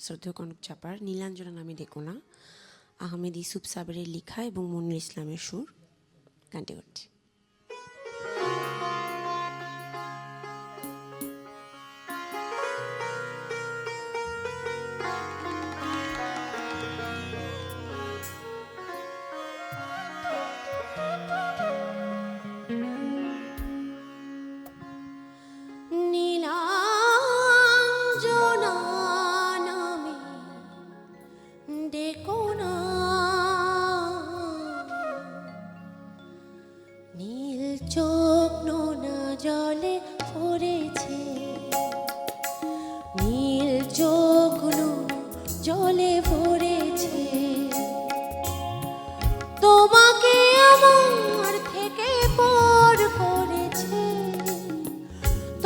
শ্রদ্ধেয় কনক চাপার নীলাঞ্জনা নামে ডেকো না, আহমেদ ইউসুফ সাবেরের লেখা এবং মনির ইসলামের সুর। গানটি করছি। নীল চোখ নোনা জলে ভরেছে, নীল চোখ নোনা জলে ভরেছে, তোমাকে আমার থেকে পর করেছে,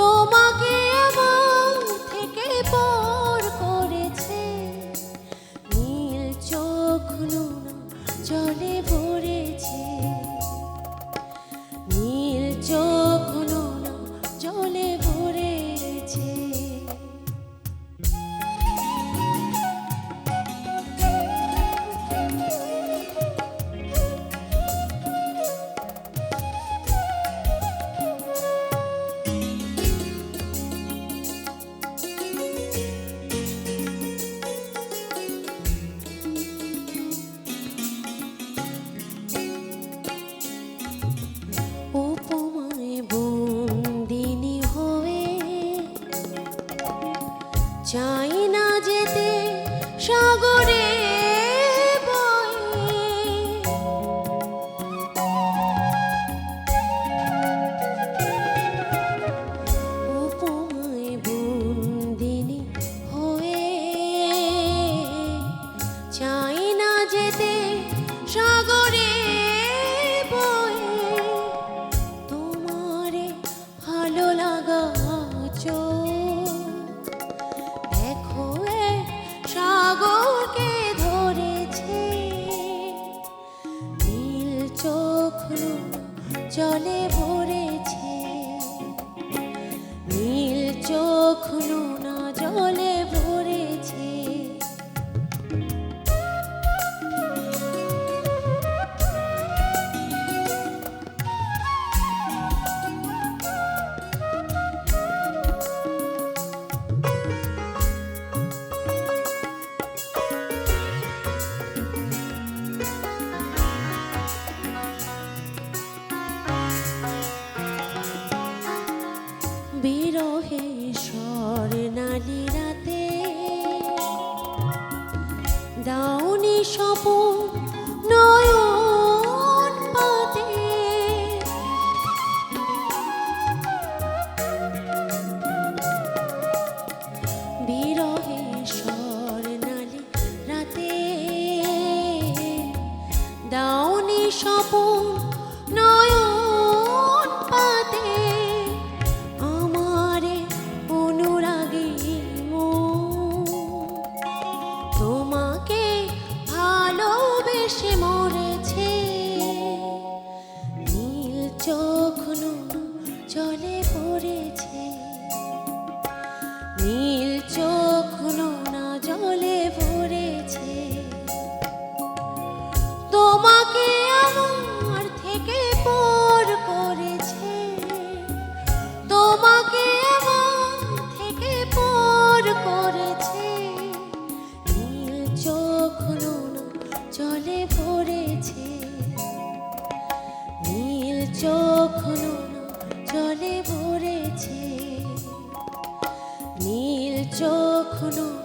তোমাকে আমার থেকে পর করেছে, নীল চোখ নোনা জলে ভরেছে, নীল চোখ নোনা জলে ভরেছে। চাই না যেতে সাগরে বয়ে, উপমায় বন্দিনী হয়ে, চাই না যেতে সাগরে বয়ে, তোমারে ভালো লাগা সাগরকে ধরেছে, নীল চোখ জলে ভরেছে, নীল চোখ নোনা জলে ভরেছে। বিরহে স্বর্ণালী রাতে দাউনি স্বপন নয়ন পাতে, বিরহে স্বর্ণালী রাতে দাউনি স্বপন নয়ন পাতে, তোমাকে ভালোবেসে মরেছে, নীল চোখ নোনা জলে ভরেছে, নীল চোখ নোনা জলে ভরেছে, তোমাকে আমার থেকে পর করেছে, তোমাকে আমার থেকে পর করেছে, চোখ নোনা জলে ভরেছে, নীল চোখ নোনা জলে ভরেছে, নীল চোখ নোনা